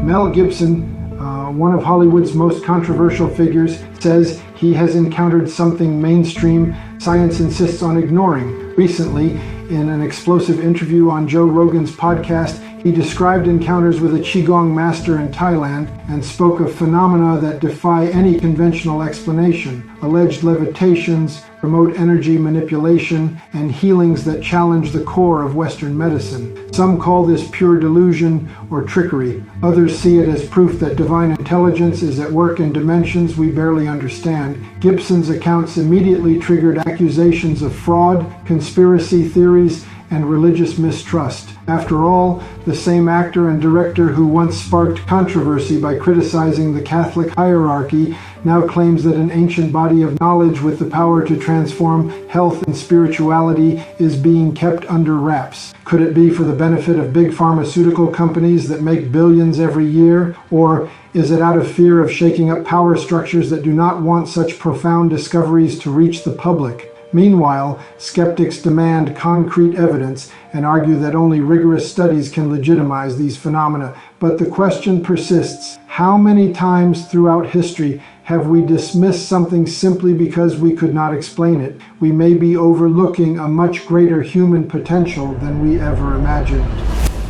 Mel Gibson, one of Hollywood's most controversial figures, says he has encountered something mainstream science insists on ignoring. Recently, in an explosive interview on Joe Rogan's podcast, he described encounters with a Qigong master in Thailand and spoke of phenomena that defy any conventional explanation, alleged levitations, remote energy manipulation, and healings that challenge the core of Western medicine. Some call this pure delusion or trickery. Others see it as proof that divine intelligence is at work in dimensions we barely understand. Gibson's accounts immediately triggered accusations of fraud, conspiracy theories, and religious mistrust. After all, the same actor and director who once sparked controversy by criticizing the Catholic hierarchy now claims that an ancient body of knowledge with the power to transform health and spirituality is being kept under wraps. Could it be for the benefit of big pharmaceutical companies that make billions every year? Or is it out of fear of shaking up power structures that do not want such profound discoveries to reach the public? Meanwhile, skeptics demand concrete evidence and argue that only rigorous studies can legitimize these phenomena. But the question persists: how many times throughout history have we dismissed something simply because we could not explain it? We may be overlooking a much greater human potential than we ever imagined.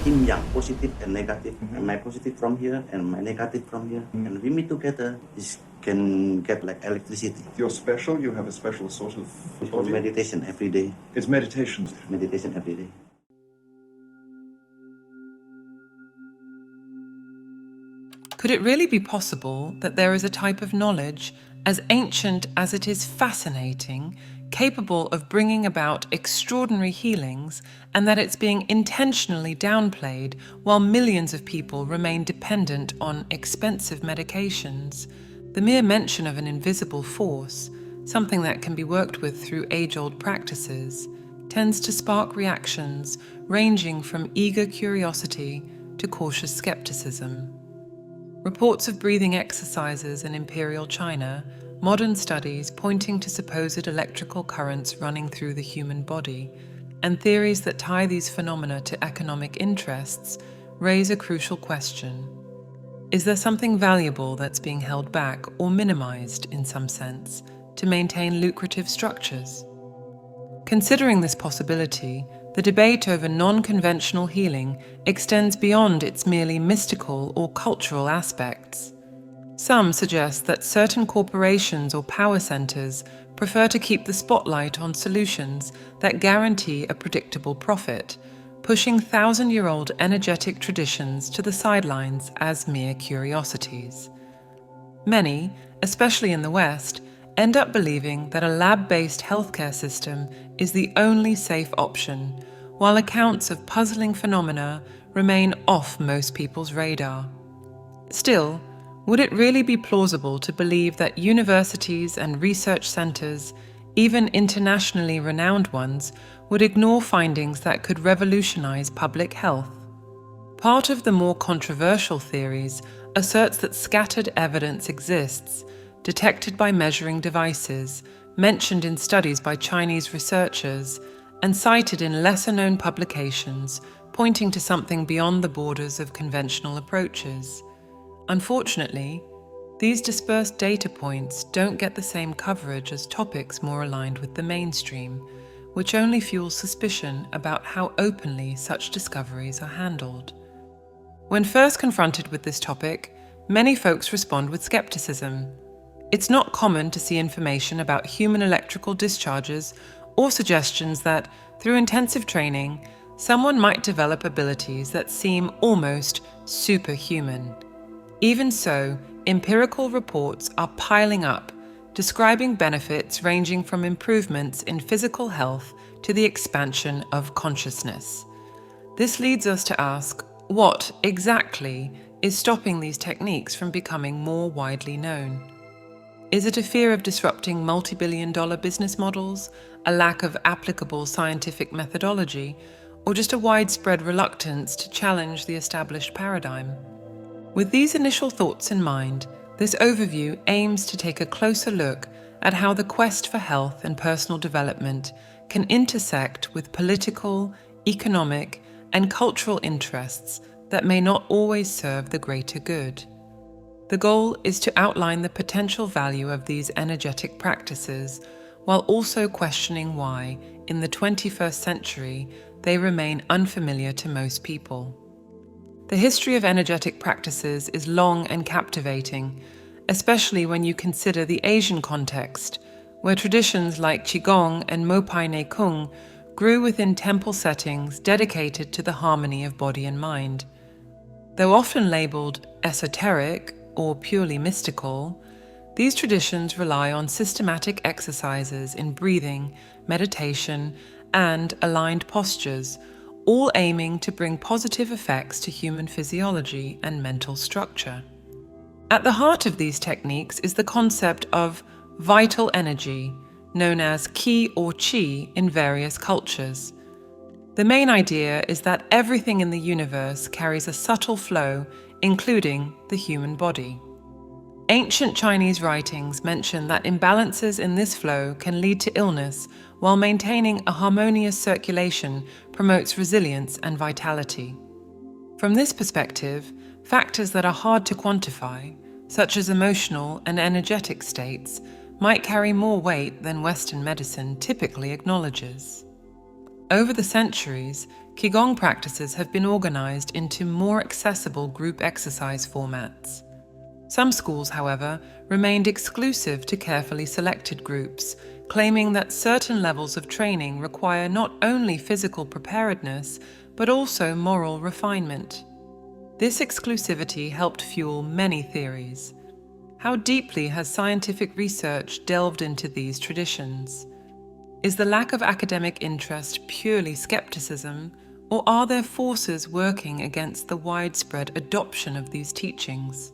Yin yang, positive and negative, and my positive from here and my negative from here, and we meet together, this can get like electricity. You're special, you have a special social body. Meditation every day. It's meditation. Meditation every day. Could it really be possible that there is a type of knowledge, as ancient as it is fascinating, capable of bringing about extraordinary healings, and that it's being intentionally downplayed while millions of people remain dependent on expensive medications? The mere mention of an invisible force, something that can be worked with through age-old practices, tends to spark reactions ranging from eager curiosity to cautious skepticism. Reports of breathing exercises in Imperial China, modern studies pointing to supposed electrical currents running through the human body, and theories that tie these phenomena to economic interests raise a crucial question. Is there something valuable that's being held back or minimized in some sense to maintain lucrative structures? Considering this possibility, the debate over non-conventional healing extends beyond its merely mystical or cultural aspects. Some suggest that certain corporations or power centers prefer to keep the spotlight on solutions that guarantee a predictable profit, pushing thousand-year-old energetic traditions to the sidelines as mere curiosities. Many, especially in the West, end up believing that a lab-based healthcare system is the only safe option, while accounts of puzzling phenomena remain off most people's radar. Still, would it really be plausible to believe that universities and research centers, even internationally renowned ones, would ignore findings that could revolutionize public health? Part of the more controversial theories asserts that scattered evidence exists, detected by measuring devices, mentioned in studies by Chinese researchers, and cited in lesser-known publications, pointing to something beyond the borders of conventional approaches. Unfortunately, these dispersed data points don't get the same coverage as topics more aligned with the mainstream, which only fuels suspicion about how openly such discoveries are handled. When first confronted with this topic, many folks respond with skepticism. It's not common to see information about human electrical discharges or suggestions that, through intensive training, someone might develop abilities that seem almost superhuman. Even so, empirical reports are piling up, describing benefits ranging from improvements in physical health to the expansion of consciousness. This leads us to ask, what exactly is stopping these techniques from becoming more widely known? Is it a fear of disrupting multi-billion-dollar business models, a lack of applicable scientific methodology, or just a widespread reluctance to challenge the established paradigm? With these initial thoughts in mind, this overview aims to take a closer look at how the quest for health and personal development can intersect with political, economic, and cultural interests that may not always serve the greater good. The goal is to outline the potential value of these energetic practices while also questioning why, in the 21st century, they remain unfamiliar to most people. The history of energetic practices is long and captivating, especially when you consider the Asian context, where traditions like Qigong and Pai Nei Kung grew within temple settings dedicated to the harmony of body and mind. Though often labeled esoteric or purely mystical, these traditions rely on systematic exercises in breathing, meditation, and aligned postures, all aiming to bring positive effects to human physiology and mental structure. At the heart of these techniques is the concept of vital energy, known as Qi or Qi in various cultures. The main idea is that everything in the universe carries a subtle flow, including the human body. Ancient Chinese writings mention that imbalances in this flow can lead to illness, while maintaining a harmonious circulation promotes resilience and vitality. From this perspective, factors that are hard to quantify, such as emotional and energetic states, might carry more weight than Western medicine typically acknowledges. Over the centuries, Qigong practices have been organized into more accessible group exercise formats. Some schools, however, remained exclusive to carefully selected groups, claiming that certain levels of training require not only physical preparedness, but also moral refinement. This exclusivity helped fuel many theories. How deeply has scientific research delved into these traditions? Is the lack of academic interest purely skepticism, or are there forces working against the widespread adoption of these teachings?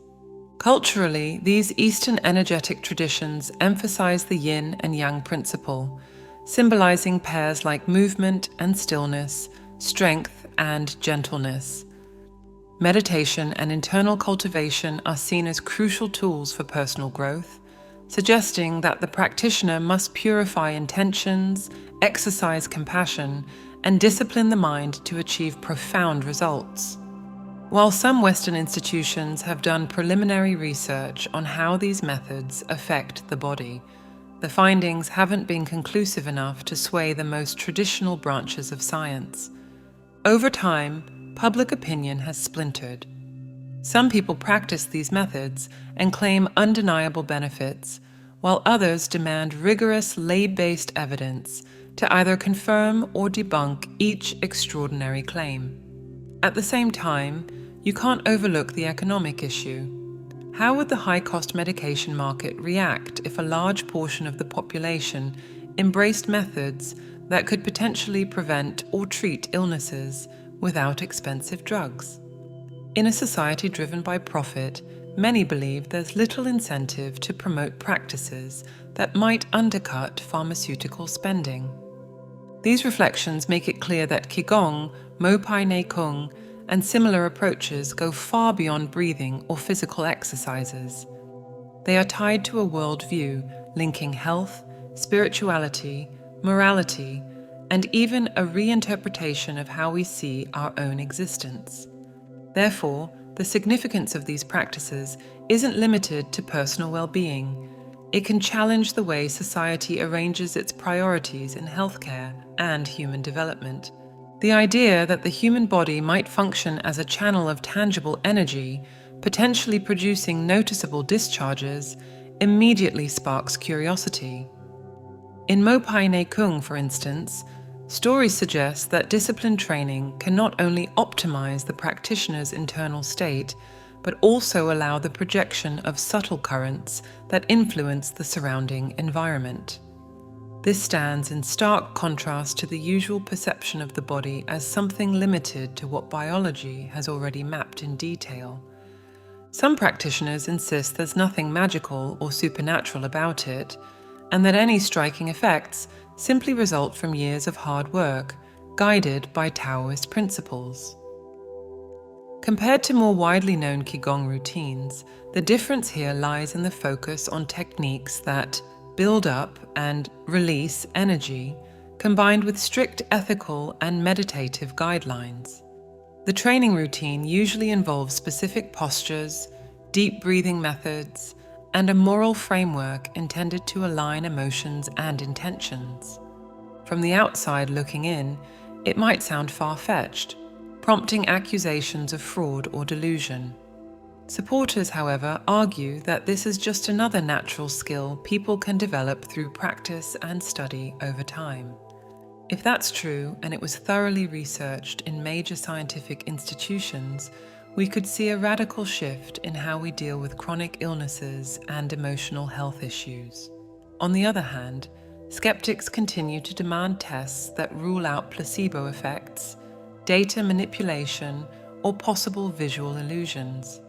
Culturally, these Eastern energetic traditions emphasize the yin and yang principle, symbolizing pairs like movement and stillness, strength and gentleness. Meditation and internal cultivation are seen as crucial tools for personal growth, suggesting that the practitioner must purify intentions, exercise compassion, and discipline the mind to achieve profound results. While some Western institutions have done preliminary research on how these methods affect the body, the findings haven't been conclusive enough to sway the most traditional branches of science. Over time, public opinion has splintered. Some people practice these methods and claim undeniable benefits, while others demand rigorous lab-based evidence to either confirm or debunk each extraordinary claim. At the same time, you can't overlook the economic issue. How would the high-cost medication market react if a large portion of the population embraced methods that could potentially prevent or treat illnesses without expensive drugs? In a society driven by profit, many believe there's little incentive to promote practices that might undercut pharmaceutical spending. These reflections make it clear that Qigong, Pai Nei Kung, and similar approaches go far beyond breathing or physical exercises. They are tied to a worldview linking health, spirituality, morality, and even a reinterpretation of how we see our own existence. Therefore, the significance of these practices isn't limited to personal well-being. It can challenge the way society arranges its priorities in healthcare and human development. The idea that the human body might function as a channel of tangible energy, potentially producing noticeable discharges, immediately sparks curiosity. In Pai Nei Kung, for instance, stories suggest that disciplined training can not only optimize the practitioner's internal state, but also allow the projection of subtle currents that influence the surrounding environment. This stands in stark contrast to the usual perception of the body as something limited to what biology has already mapped in detail. Some practitioners insist there's nothing magical or supernatural about it, and that any striking effects simply result from years of hard work, guided by Taoist principles. Compared to more widely known Qigong routines, the difference here lies in the focus on techniques that build up and release energy, combined with strict ethical and meditative guidelines. The training routine usually involves specific postures, deep breathing methods, and a moral framework intended to align emotions and intentions. From the outside looking in, it might sound far-fetched, prompting accusations of fraud or delusion. Supporters, however, argue that this is just another natural skill people can develop through practice and study over time. If that's true, and it was thoroughly researched in major scientific institutions, we could see a radical shift in how we deal with chronic illnesses and emotional health issues. On the other hand, skeptics continue to demand tests that rule out placebo effects, data manipulation, or possible visual illusions.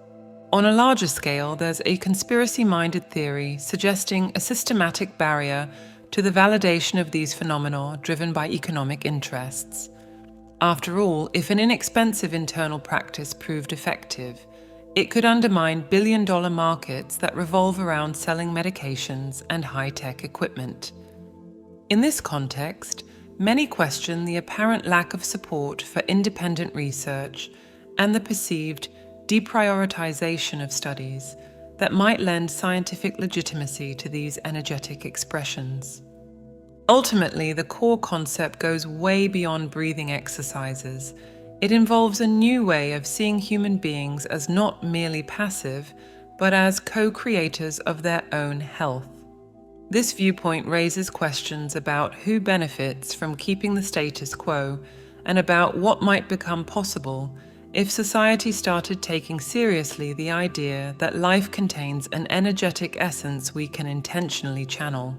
On a larger scale, there's a conspiracy-minded theory suggesting a systematic barrier to the validation of these phenomena driven by economic interests. After all, if an inexpensive internal practice proved effective, it could undermine billion-dollar markets that revolve around selling medications and high-tech equipment. In this context, many question the apparent lack of support for independent research and the perceived deprioritization of studies that might lend scientific legitimacy to these energetic expressions. Ultimately, the core concept goes way beyond breathing exercises. It involves a new way of seeing human beings as not merely passive, but as co-creators of their own health. This viewpoint raises questions about who benefits from keeping the status quo and about what might become possible if society started taking seriously the idea that life contains an energetic essence we can intentionally channel.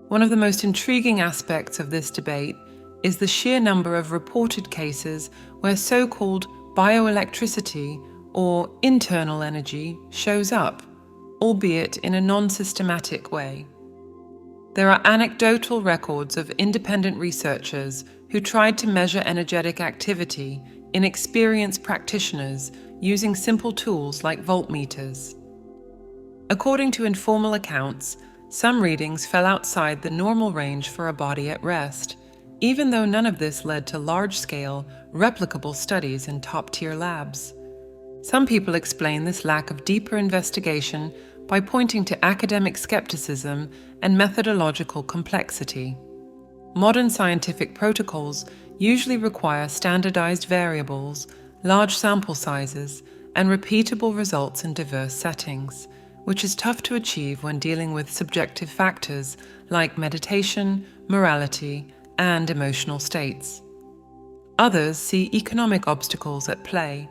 One of the most intriguing aspects of this debate is the sheer number of reported cases where so-called bioelectricity or internal energy shows up, albeit in a non-systematic way. There are anecdotal records of independent researchers who tried to measure energetic activity in experienced practitioners using simple tools like voltmeters. According to informal accounts, some readings fell outside the normal range for a body at rest, even though none of this led to large-scale, replicable studies in top-tier labs. Some people explain this lack of deeper investigation by pointing to academic skepticism and methodological complexity. Modern scientific protocols usually require standardized variables, large sample sizes, and repeatable results in diverse settings, which is tough to achieve when dealing with subjective factors like meditation, morality, and emotional states. Others see economic obstacles at play,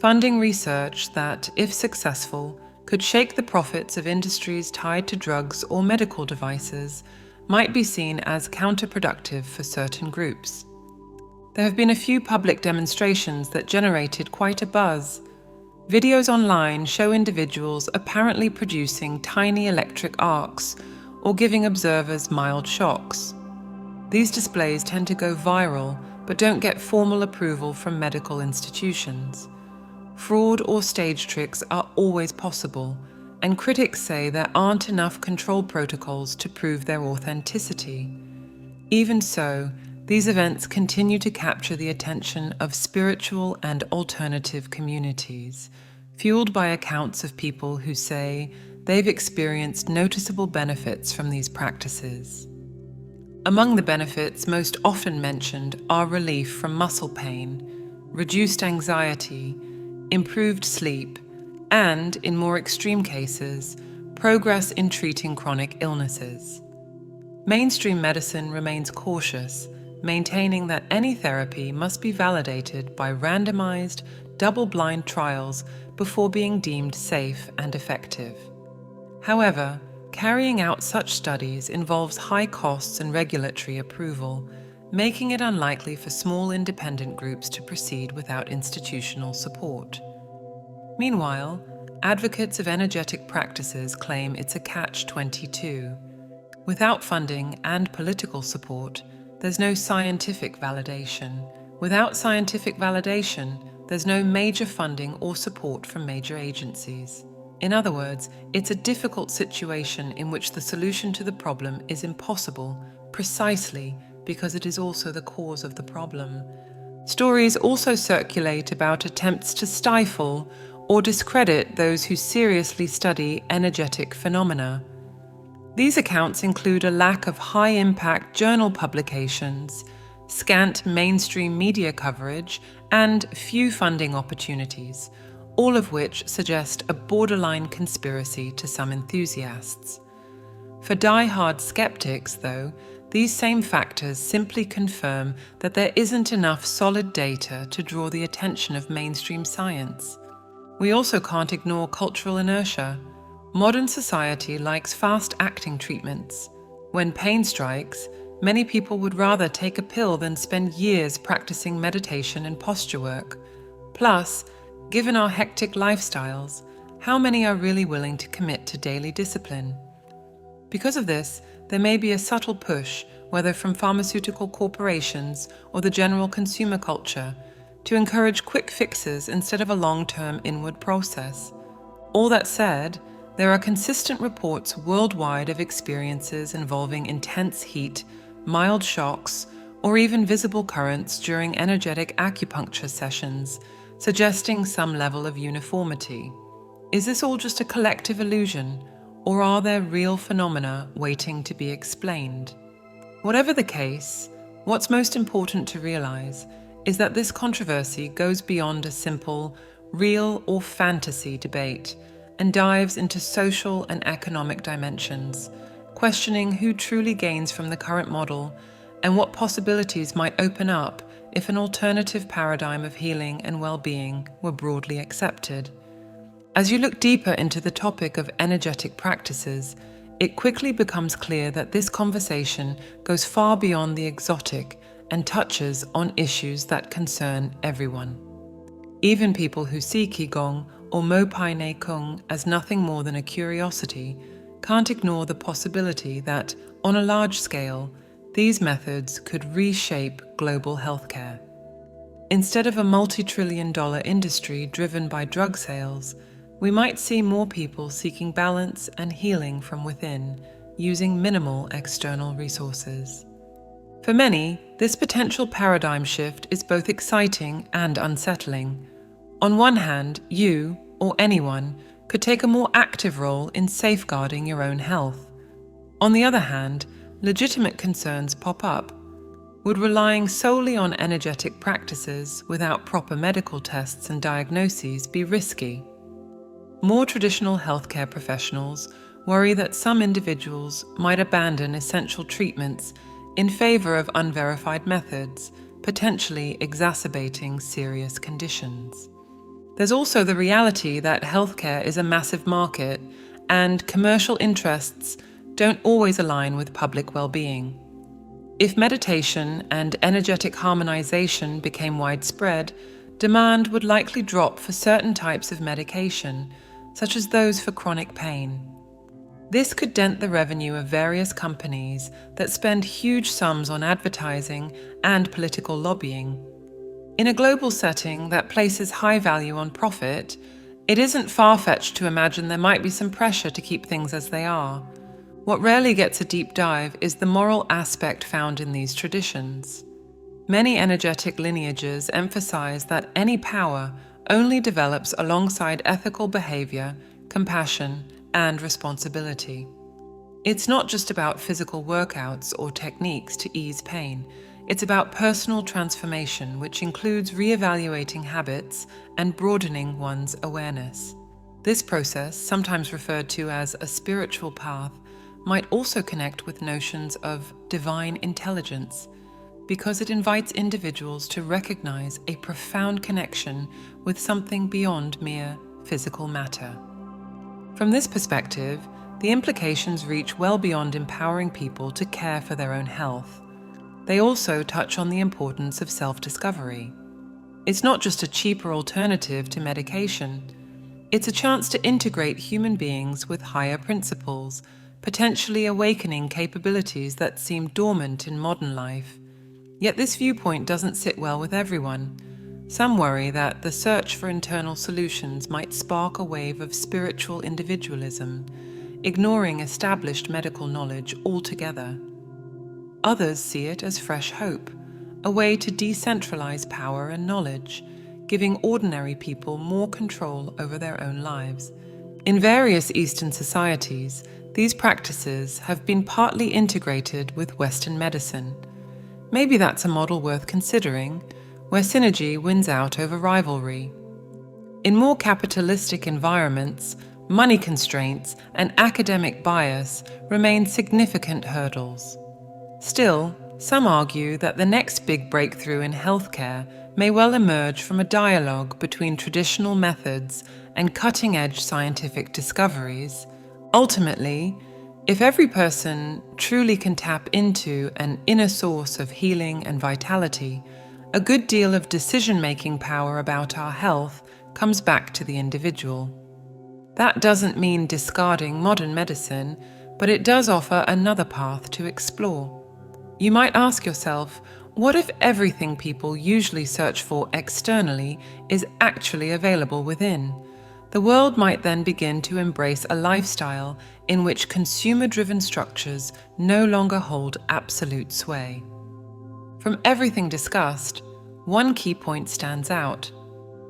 funding research that, if successful, could shake the profits of industries tied to drugs or medical devices, might be seen as counterproductive for certain groups. There have been a few public demonstrations that generated quite a buzz. Videos online show individuals apparently producing tiny electric arcs or giving observers mild shocks. These displays tend to go viral but don't get formal approval from medical institutions. Fraud or stage tricks are always possible, and critics say there aren't enough control protocols to prove their authenticity. Even so, these events continue to capture the attention of spiritual and alternative communities, fueled by accounts of people who say they've experienced noticeable benefits from these practices. Among the benefits most often mentioned are relief from muscle pain, reduced anxiety, improved sleep, and, in more extreme cases, progress in treating chronic illnesses. Mainstream medicine remains cautious, maintaining that any therapy must be validated by randomized, double-blind trials before being deemed safe and effective. However, carrying out such studies involves high costs and regulatory approval, making it unlikely for small independent groups to proceed without institutional support. Meanwhile, advocates of energetic practices claim it's a catch-22. Without funding and political support, there's no scientific validation. Without scientific validation, there's no major funding or support from major agencies. In other words, it's a difficult situation in which the solution to the problem is impossible, precisely because it is also the cause of the problem. Stories also circulate about attempts to stifle or discredit those who seriously study energetic phenomena. These accounts include a lack of high-impact journal publications, scant mainstream media coverage, and few funding opportunities, all of which suggest a borderline conspiracy to some enthusiasts. For die-hard skeptics, though, these same factors simply confirm that there isn't enough solid data to draw the attention of mainstream science. We also can't ignore cultural inertia. Modern society likes fast-acting treatments. When pain strikes, many people would rather take a pill than spend years practicing meditation and posture work. Plus, given our hectic lifestyles, how many are really willing to commit to daily discipline? Because of this, there may be a subtle push, whether from pharmaceutical corporations or the general consumer culture, to encourage quick fixes instead of a long-term inward process. All that said, there are consistent reports worldwide of experiences involving intense heat, mild shocks, or even visible currents during energetic acupuncture sessions, suggesting some level of uniformity. Is this all just a collective illusion, or are there real phenomena waiting to be explained? Whatever the case, what's most important to realize is that this controversy goes beyond a simple real or fantasy debate and dives into social and economic dimensions, questioning who truly gains from the current model and what possibilities might open up if an alternative paradigm of healing and well-being were broadly accepted. As you look deeper into the topic of energetic practices, it quickly becomes clear that this conversation goes far beyond the exotic and touches on issues that concern everyone. Even people who see Qigong or Pai Nei Kung as nothing more than a curiosity can't ignore the possibility that, on a large scale, these methods could reshape global healthcare. Instead of a multi-trillion-dollar industry driven by drug sales, we might see more people seeking balance and healing from within, using minimal external resources. For many, this potential paradigm shift is both exciting and unsettling. On one hand, you, or anyone, could take a more active role in safeguarding your own health. On the other hand, legitimate concerns pop up. Would relying solely on energetic practices without proper medical tests and diagnoses be risky? More traditional healthcare professionals worry that some individuals might abandon essential treatments in favor of unverified methods, potentially exacerbating serious conditions. There's also the reality that healthcare is a massive market, and commercial interests don't always align with public well-being. If meditation and energetic harmonization became widespread, demand would likely drop for certain types of medication, such as those for chronic pain. This could dent the revenue of various companies that spend huge sums on advertising and political lobbying. In a global setting that places high value on profit, it isn't far-fetched to imagine there might be some pressure to keep things as they are. What rarely gets a deep dive is the moral aspect found in these traditions. Many energetic lineages emphasize that any power only develops alongside ethical behavior, compassion, and responsibility. It's not just about physical workouts or techniques to ease pain. It's about personal transformation, which includes reevaluating habits and broadening one's awareness. This process, sometimes referred to as a spiritual path, might also connect with notions of divine intelligence, because it invites individuals to recognize a profound connection with something beyond mere physical matter. From this perspective, the implications reach well beyond empowering people to care for their own health. They also touch on the importance of self-discovery. It's not just a cheaper alternative to medication. It's a chance to integrate human beings with higher principles, potentially awakening capabilities that seem dormant in modern life. Yet this viewpoint doesn't sit well with everyone. Some worry that the search for internal solutions might spark a wave of spiritual individualism, ignoring established medical knowledge altogether. Others see it as fresh hope, a way to decentralize power and knowledge, giving ordinary people more control over their own lives. In various Eastern societies, these practices have been partly integrated with Western medicine. Maybe that's a model worth considering, where synergy wins out over rivalry. In more capitalistic environments, money constraints and academic bias remain significant hurdles. Still, some argue that the next big breakthrough in healthcare may well emerge from a dialogue between traditional methods and cutting-edge scientific discoveries. Ultimately, if every person truly can tap into an inner source of healing and vitality, a good deal of decision-making power about our health comes back to the individual. That doesn't mean discarding modern medicine, but it does offer another path to explore. You might ask yourself, what if everything people usually search for externally is actually available within? The world might then begin to embrace a lifestyle in which consumer-driven structures no longer hold absolute sway. From everything discussed, one key point stands out.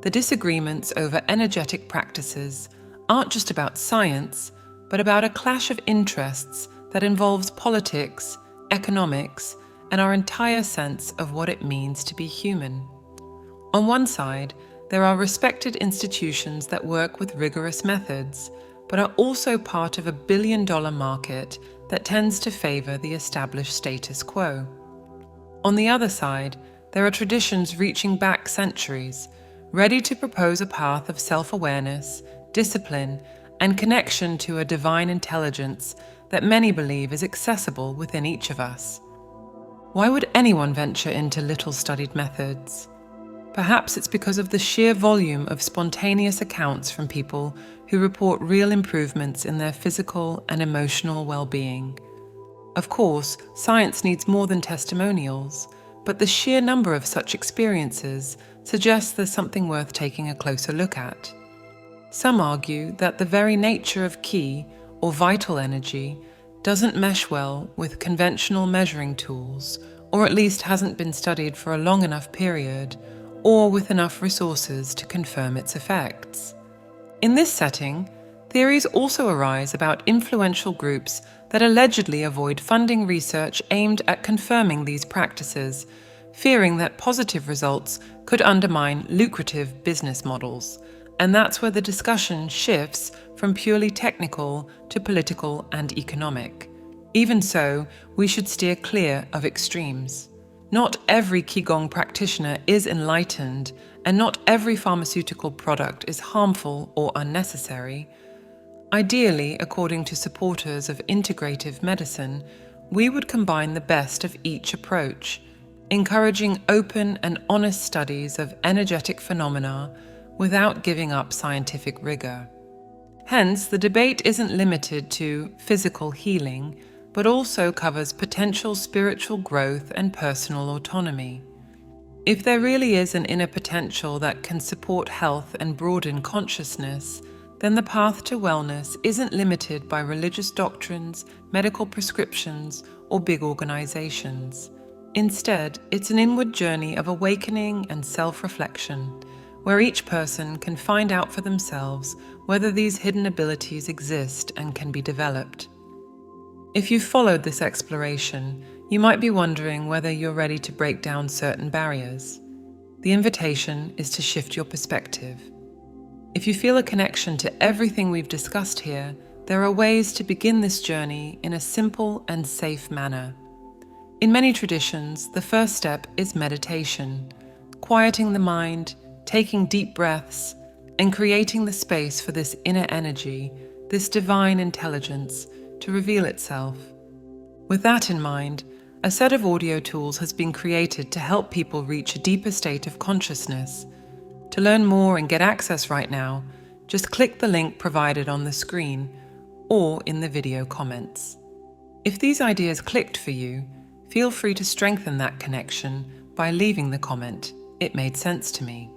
The disagreements over energetic practices aren't just about science, but about a clash of interests that involves politics, economics, and our entire sense of what it means to be human. On one side, there are respected institutions that work with rigorous methods, but are also part of a billion-dollar market that tends to favor the established status quo. On the other side, there are traditions reaching back centuries, ready to propose a path of self-awareness, discipline, and connection to a divine intelligence that many believe is accessible within each of us. Why would anyone venture into little-studied methods? Perhaps it's because of the sheer volume of spontaneous accounts from people who report real improvements in their physical and emotional well-being. Of course, science needs more than testimonials, but the sheer number of such experiences suggests there's something worth taking a closer look at. Some argue that the very nature of Qi, or vital energy, doesn't mesh well with conventional measuring tools, or at least hasn't been studied for a long enough period, or with enough resources to confirm its effects. In this setting, theories also arise about influential groups that allegedly avoid funding research aimed at confirming these practices, fearing that positive results could undermine lucrative business models. And that's where the discussion shifts from purely technical to political and economic. Even so, we should steer clear of extremes. Not every Qigong practitioner is enlightened, and not every pharmaceutical product is harmful or unnecessary. Ideally, according to supporters of integrative medicine, we would combine the best of each approach, encouraging open and honest studies of energetic phenomena without giving up scientific rigor. Hence, the debate isn't limited to physical healing, but also covers potential spiritual growth and personal autonomy. If there really is an inner potential that can support health and broaden consciousness, then the path to wellness isn't limited by religious doctrines, medical prescriptions, or big organizations. Instead, it's an inward journey of awakening and self-reflection, where each person can find out for themselves whether these hidden abilities exist and can be developed. If you've followed this exploration, you might be wondering whether you're ready to break down certain barriers. The invitation is to shift your perspective. If you feel a connection to everything we've discussed here, there are ways to begin this journey in a simple and safe manner. In many traditions, the first step is meditation, quieting the mind, taking deep breaths, and creating the space for this inner energy, this divine intelligence, to reveal itself. With that in mind, a set of audio tools has been created to help people reach a deeper state of consciousness. To learn more and get access right now, just click the link provided on the screen or in the video comments. If these ideas clicked for you, feel free to strengthen that connection by leaving the comment, "It made sense to me."